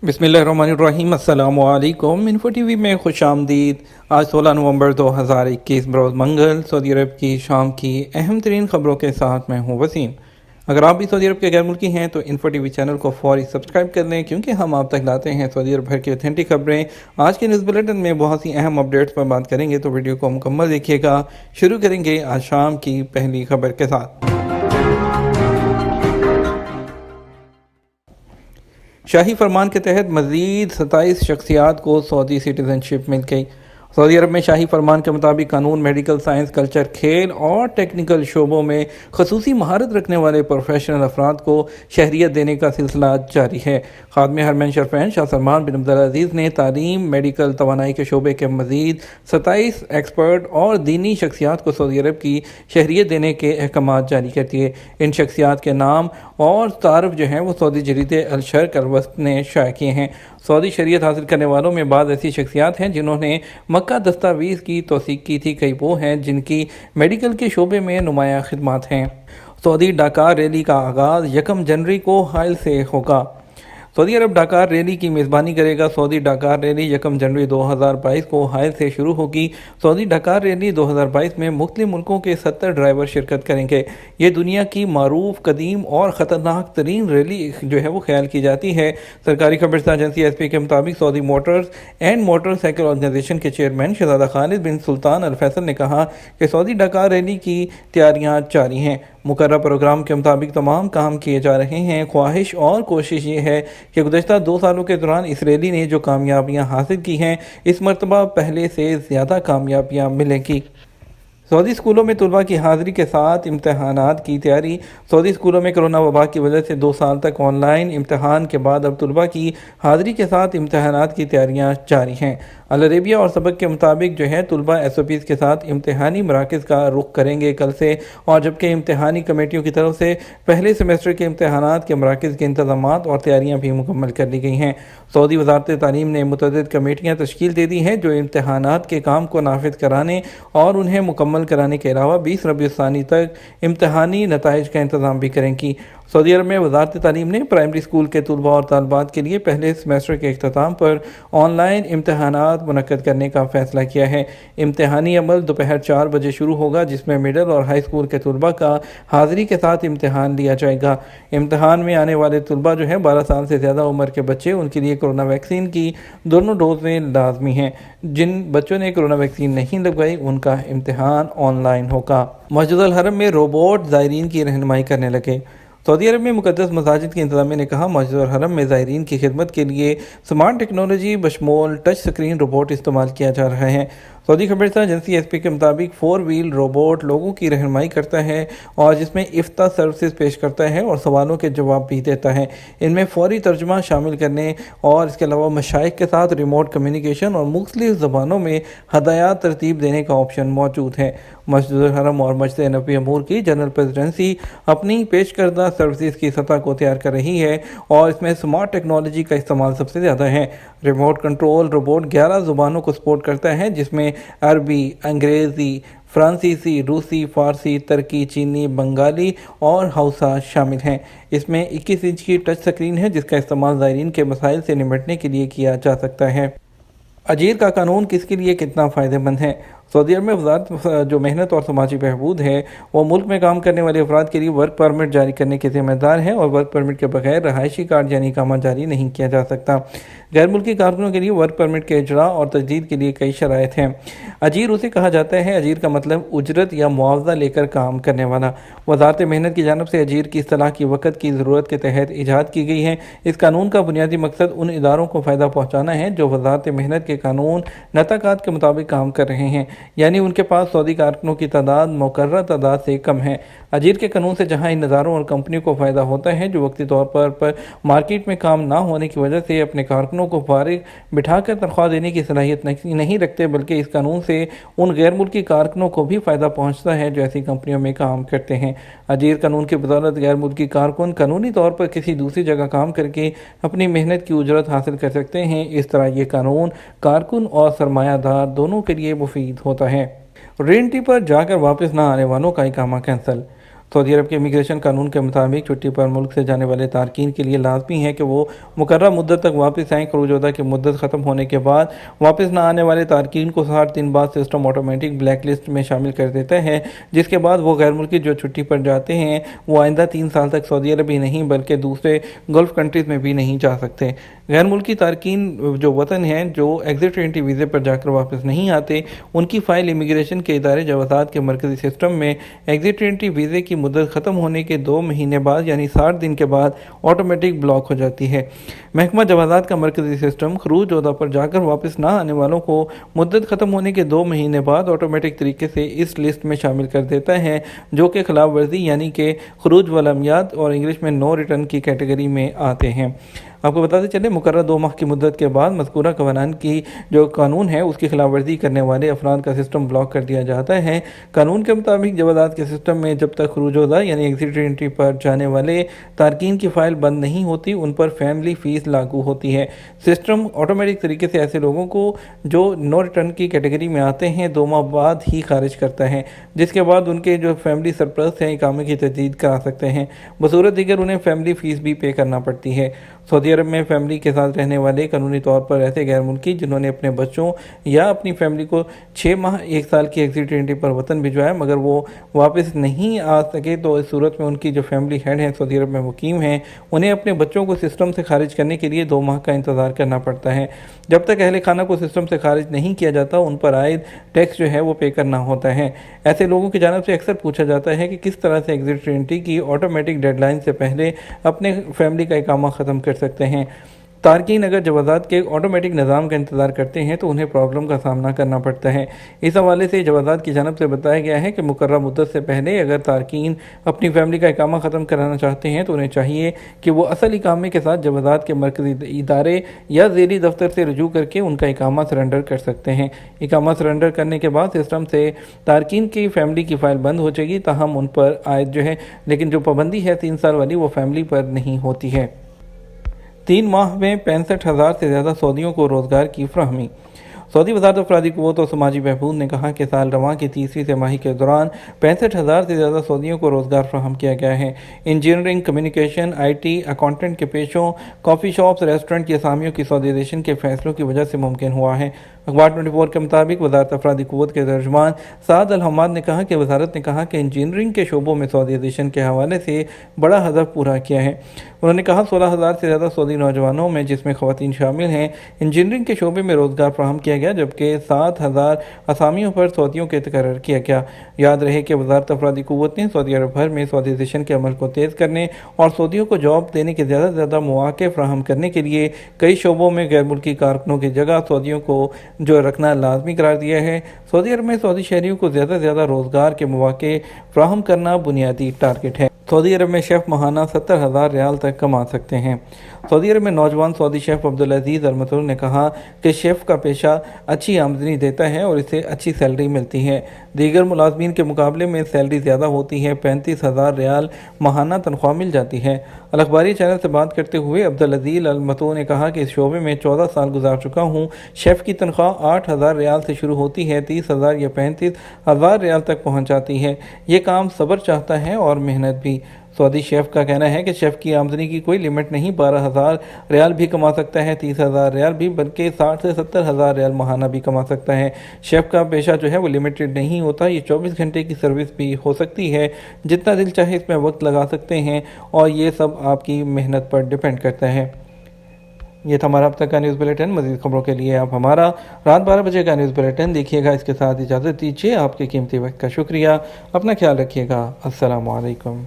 बिस्मिल्लाहिर्रहमानिर्रहीम। अस्सलाम वालेकुम। इन्फो टीवी में खुश आमदीद। आज 16 नवंबर 2021 बरोज़ मंगल सऊदी अरब की शाम की अहम तरीन ख़बरों के साथ मैं हूँ वसीम। अगर आप भी सऊदी अरब के गैर मुल्की हैं तो इन्फो टीवी चैनल को फौरी सब्सक्राइब कर लें, क्योंकि हम आप तक लाते हैं सऊदी अरब भर की ऑथेंटिक खबरें। आज के न्यूज़ बुलेटिन में बहुत सी अहम अपडेट्स पर बात करेंगे, तो वीडियो को मुकम्मल देखिएगा। शुरू करेंगे आज शाम की पहली खबर के साथ। शाही फरमान के तहत मज़ीद 27 शख्सियात को सऊदी सिटीज़नशिप मिल गई। सऊदी अरब में शाही फरमान के मुताबिक कानून, मेडिकल, साइंस, कल्चर, खेल और टेक्निकल शोबों में खसूसी महारत रखने वाले प्रोफेशनल अफराद को शहरियत देने का सिलसिला जारी है। खादम हरमैन शरफैन शाह सलमान बिन अब्दुल अज़ीज़ ने तालीम, मेडिकल, तवानाई के शोबे के मज़ीद 27 एक्सपर्ट और दीनी शख्सियात को सऊदी अरब की शहरियत देने के अहकाम जारी कर दिए। इन शख्सियात के नाम और तारफ़ जो हैं वो सऊदी जरीदे अल शर्क़ अल वसत ने शाया किए हैं। सऊदी शरीयत हासिल करने वालों में बाद ऐसी शख्सियात हैं जिन्होंने मक्का दस्तावीज़ की तौसीक़ की थी। कई वो हैं जिनकी मेडिकल के शोबे में नुमाया खिदमात हैं। सऊदी डाकार रैली का आगाज़ 1 जनवरी को हाइल से होगा। सऊदी अरब डाकार रैली की मेज़बानी करेगा। सऊदी डाकार रैली 1 जनवरी 2022 को हाइल से शुरू होगी। सऊदी डाकार रैली 2022 में मुख्तलिफ मुल्कों के 70 ड्राइवर शिरकत करेंगे। ये दुनिया की मारूफ, कदीम और ख़तरनाक तरीन रैली जो है वो ख्याल की जाती है। सरकारी खबरसां एजेंसी एसपी के मुताबिक Saudi Motors and Motorcycle Organisation के चेयरमैन शहजादा Khalid bin Sultan al Faisal ने कहा कि सऊदी डाकार रैली की तैयारियाँ जारी हैं। मुकर्रर प्रोग्राम के मुताबिक तमाम काम किए जा रहे हैं। ख्वाहिश और कोशिश ये है कि गुज़श्ता 2 सालों के दौरान इस रैली ने जो कामयाबियां हासिल की हैं, इस मरतबा पहले से ज़्यादा कामयाबियां मिलेंगी। सऊदी स्कूलों में तलबा की हाज़िरी के साथ इम्तहानात की तैयारी। सऊदी स्कूलों में कोरोना वबा की वजह से 2 साल तक ऑनलाइन इम्तहान के बाद अब तलबा की हाज़िरी के साथ इम्तहानात की तैयारियां जारी हैं। अल अरेबिया और सबक के मुताबिक जो है तलबा SOPs के साथ इम्तहानी मराकज़ का रुख करेंगे कल से, और जबकि इम्तहानी कमेटियों की तरफ से पहले सेमेस्टर के इम्तहानात के मराकज़ के इंतज़ामात और तैयारियाँ भी मुकम्मल कर ली गई हैं। सऊदी वज़ारत तालीम ने मुतअद्दिद कमेटियाँ तश्कील दे दी हैं जो इम्तहानात के काम को नाफिज कराने और उन्हें मुकम्मल कराने के अलावा 20 रबीउल सानी तक इम्तहानी नताइज का इंतज़ाम भी करेंगी। सऊदी अरब में वज़ारत तालीम ने प्राइमरी स्कूल के तलबा और तालबात के लिए पहले सेमेस्टर के इख्तिताम पर ऑनलाइन इम्तहानात मुनक्कद करने का फ़ैसला किया है। इम्तहानी अमल दोपहर 4 बजे शुरू होगा, जिसमें मिडल और हाई स्कूल के तलबा का हाज़िरी के साथ इम्तहान लिया जाएगा। इम्तहान में आने वाले तलबा जो है 12 साल से ज़्यादा उम्र के बच्चे, उनके लिए कोरोना वैक्सीन की दोनों डोजें लाजमी हैं। जिन बच्चों ने कोरोना वैक्सीन नहीं लगवाई उनका इम्तहान ऑनलाइन होगा। मस्जिद अल हरम में रोबोट ज़ायरीन की रहनुमाई करने लगे। सऊदी अरब में मुक़द्दस मसाजिद की इंतज़ामिया ने कहा मस्जिद अल हरम में ज़ायरीन की खिदमत के लिए स्मार्ट टेक्नोलॉजी बशमूल टच स्क्रीन रोबोट इस्तेमाल किया जा रहा है। सऊदी खबरसां एजेंसी एसपी के मुताबिक 4 व्हील रोबोट लोगों की रहनुमाई करता है और जिसमें इफ्ता सर्विसेज पेश करता है और सवालों के जवाब भी देता है। इनमें फ़ौरी तर्जुमा शामिल करने और इसके अलावा मशाइख के साथ रिमोट कम्युनिकेशन और मुख्तलिफ ज़बानों में हदायत तरतीब देने का ऑप्शन मौजूद है। मस्जिद अल हरम और मस्जिद नबी अमूर की जनरल प्रेसिडेंसी अपनी पेश करदा सर्विसेज की सतह को तैयार कर रही है और इसमें स्मार्ट टेक्नोलॉजी का इस्तेमाल सबसे ज़्यादा है। रिमोट कंट्रोल रोबोट 11 ज़ुबानों को सपोर्ट करता है, जिसमें अरबी, अंग्रेज़ी, फ्रांसीसी, रूसी, फ़ारसी, तुर्की, चीनी, बंगाली और हौसा शामिल हैं। इसमें 21 इंच की टच स्क्रीन है जिसका इस्तेमाल ज़ायरीन के मसाइल से निपटने के लिए किया जा सकता है। अजीर का कानून किसके लिए कितना फ़ायदेमंद है? सऊदी अरब में वज़ारत जो मेहनत और समाजी बहबूद है वो मुल्क में काम करने वाले अफराद के लिए वर्क परमिट जारी करने के ज़िम्मेदार है और वर्क परमिट के बगैर रहायशी कार्ड यानी इकामा जारी नहीं किया जा सकता। गैर मुल्की कारकुनों के लिए वर्क परमिट के इजरा और तजदीद के लिए कई शराइत हैं। अजीर उसे कहा जाता है। अजीर का मतलब उजरत या मुआवजा लेकर काम करने वाला। वज़ारत मेहनत की जानिब से अजीर की इस्तिलाह की वक़्त की ज़रूरत के तहत ईजाद की गई है। इस कानून का बुनियादी मकसद उन इदारों को फ़ायदा पहुँचाना है जो वज़ारत मेहनत के कानून नताक़ात के मुताबिक काम कर रहे हैं, यानी उनके पास सऊदी कारकुनों की तादाद मुकर्रर तादाद से कम है। अजीर के कानून से जहां इन इदारों और कंपनियों को फ़ायदा होता है जो वक्ती तौर पर मार्केट में काम ना होने की वजह से अपने कारकुनों को फारिग बिठाकर तनख्वाह देने की सलाहियत नहीं रखते, बल्कि इस कानून से उन गैर मुल्की कारकुनों को भी फ़ायदा पहुँचता है जो ऐसी कंपनियों में काम करते हैं। अजीर कानून की बदौलत गैर मुल्की कारकुन कानूनी तौर पर किसी दूसरी जगह काम करके अपनी मेहनत की उजरत हासिल कर सकते हैं। इस तरह ये कानून कारकुन और सरमायादार दोनों के लिए मुफीद होता है। रेंटी पर जाकर वापस ना आने वालों का इकामा कैंसिल। सऊदी अरब के इमिग्रेशन कानून के मुताबिक छुट्टी पर मुल्क से जाने वाले तारकीन के लिए लाजमी है कि वो मुकर्रर मुद्दत तक वापस आएँ। खरूज की मुद्दत ख़त्म होने के बाद वापस न आने वाले तारकीन को 60 दिन बाद सिस्टम ऑटोमेटिक ब्लैक लिस्ट में शामिल कर देता है, जिसके बाद वो गैर मुल्की जो छुट्टी पर जाते हैं वो आइंदा 3 साल तक सऊदी अरब ही नहीं बल्कि दूसरे गल्फ़ कंट्रीज़ में भी नहीं जा सकते। गैर मुल्की तारकीन जो वतन हैं जो एग्जिट एंट्री वीज़े पर जाकर वापस नहीं आते, उनकी फ़ाइल इमिग्रेशन के इदारे जवाज़ात के मरकज़ी सिस्टम में एग्जिट एंट्री वीज़े की मुद्दत ख़त्म होने के 2 महीने बाद यानी 60 दिन के बाद ऑटोमेटिक ब्लॉक हो जाती है। महकमा जवाज़ात का मरकज़ी सिस्टम खरूज ओहदा पर जाकर वापस ना आने वालों को मुद्दत ख़त्म होने के 2 महीने बाद ऑटोमेटिक तरीके से इस लिस्ट में शामिल कर देता है, जो कि खिलाफ वर्जी यानी कि खरूज वलमियात और इंग्लिश में नो रिटर्न की कैटेगरी में आते हैं। आपको बताते चले मुकर्रर 2 माह की मुद्दत के बाद मज़कूरा कवानीन की जो कानून है उसकी खिलाफ वर्जी करने वाले अफराद का सिस्टम ब्लॉक कर दिया जाता है। कानून के मुताबिक जवाज़ात के सिस्टम में जब तक खरूजोदा यानी एग्जिट एंट्री पर जाने वाले तारकीन की फ़ाइल बंद नहीं होती, उन पर फैमिली फ़ीस लागू होती है। सिस्टम ऑटोमेटिक तरीके से ऐसे लोगों को जो नो रिटर्न की कैटेगरी में आते हैं 2 माह बाद ही खारिज करता है, जिसके बाद उनके जो फैमिली सरप्लस हैं इकामे की तजदीद करा सकते हैं। बसूरत दीगर उन्हें फैमिली फ़ीस भी पे करना पड़ती है। सऊदी अरब में फैमिली के साथ रहने वाले कानूनी तौर पर ऐसे गैर मुल्की जिन्होंने अपने बच्चों या अपनी फैमिली को 6 माह 1 साल की एग्जिट एंट्री पर वतन भिजवाया मगर वो वापस नहीं आ सके, तो इस सूरत में उनकी जो फैमिली हेड हैं सऊदी अरब में मुकीम हैं, उन्हें अपने बच्चों को सिस्टम से खारिज करने के लिए 2 माह का इंतज़ार करना पड़ता है। जब तक अहले खाना को सिस्टम से खारिज नहीं किया जाता, उन पर आयद टैक्स जो है वो पे करना होता है। ऐसे लोगों की जानिब से अक्सर पूछा जाता है कि किस तरह से एग्जिट एंट्री की ऑटोमेटिक डेडलाइन से पहले अपने फैमिली का इकामा ख़त्म कर सकते हैं। तारकीन अगर जवाज़ात के ऑटोमेटिक निज़ाम का इंतज़ार करते हैं तो उन्हें प्रॉब्लम का सामना करना पड़ता है। इस हवाले से जवाज़ात की जानिब से बताया गया है कि मुकर्रर मुद्दत से पहले अगर तारकीन अपनी फैमिली का इकामा ख़त्म कराना चाहते हैं तो उन्हें चाहिए कि वो असल इकामे के साथ जवाज़ात के मरकज़ी इदारे या ज़ेली दफ्तर से रुजू करके उनका इकामा सरेंडर कर सकते हैं। इकामा सरेंडर करने के बाद सिस्टम से तारकीन की फैमिली की फ़ाइल बंद हो जाएगी, ताहम उन पर आयद जो है लेकिन जो पाबंदी है 3 साल वाली वो फैमिली पर नहीं होती है। 3 माह में 65,000 से ज़्यादा सऊदियों को रोज़गार की फराहमी। सऊदी वज़ारत अफ़रादी क़ुव्वत और समाजी बहबूद ने कहा कि साल रवां की तीसरी तिमाही के दौरान 65,000 से ज़्यादा सऊदियों को रोज़गार फराहम किया गया है। इंजीनियरिंग, कम्युनिकेशन, IT, अकाउंटेंट के पेशों, कॉफ़ी शॉप्स, रेस्टोरेंट की असामियों की सऊदीज़ेशन के फ़ैसलों की वजह से मुमकिन हुआ है। अखबार 24 के मुताबिक वज़ारत अफ़रादी क़ुव्वत के तर्जुमान साद अल हम्माद ने कहा कि वज़ारत ने कहा कि इंजीनियरिंग के शोबों में सऊदीज़ेशन के हवाले से बड़ा हदफ पूरा किया है। उन्होंने कहा 16,000 से ज़्यादा सऊदी नौजवानों में जिसमें ख़वातीन शामिल हैं इंजीनियरिंग के शोबे में रोज़गार फराहम किया गया, जबकि 7,000 असामियों पर सऊदियों के तकर्रर किया गया। याद रहे कि वज़ारत अफ़रादी क़ुव्वत ने सऊदी अरब भर में सऊदीज़ेशन के अमल को तेज़ करने और सऊदियों को जॉब देने के ज़्यादा से ज़्यादा मौक़े फराहम करने के लिए कई शोबों में गैर मुल्की कारकुनों की जगह सऊदियों को जो रखना लाजमी करार दिया है। सऊदी अरब में सऊदी शहरियों को ज़्यादा से ज़्यादा रोज़गार के मौक़े फराहम करना बुनियादी टारगेट है। सऊदी अरब में शेफ़ माहाना 70,000 रियाल तक कमा सकते हैं। सऊदी अरब में नौजवान सऊदी शेफ़ अब्दुल अज़ीज़ अल मतून ने कहा कि शेफ़ का पेशा अच्छी आमदनी देता है और इसे अच्छी सैलरी मिलती है। दीगर मुलाजमीन के मुकाबले में सैलरी ज़्यादा होती है, 35,000 रियाल माहाना तनख्वाह मिल जाती है। अल अखबारी चैनल से बात करते हुए अब्दुल अज़ीज़ अल मतून ने कहा कि इस शोबे में 14 साल गुजार चुका हूँ। शेफ़ की तनख्वाह 8,000 रियाल से शुरू होती है, 30,000 या 35,000 रियाल तक पहुँच जाती है। ये काम सब्र चाहता है और मेहनत भी। सऊदी शेफ़ का कहना है कि शेफ़ की आमदनी की कोई लिमिट नहीं, 12,000 रियाल भी कमा सकता है, 30,000 रियाल भी, बल्कि 60 से 70,000 रियाल माहाना भी कमा सकता है। शेफ़ का पेशा जो है वो लिमिटेड नहीं होता, ये 24 घंटे की सर्विस भी हो सकती है। जितना दिल चाहे इसमें वक्त लगा सकते हैं और ये सब आपकी मेहनत पर डिपेंड करता है। ये था हमारा अब तक का न्यूज़ बुलेटिन। मज़ीद खबरों के लिए आप हमारा रात 12 बजे का न्यूज़ बुलेटिन देखिएगा। इसके साथ इजाज़त दीजिए। आपके कीमती वक्त का शुक्रिया। अपना ख्याल रखिएगा। अस्सलामु अलैकुम।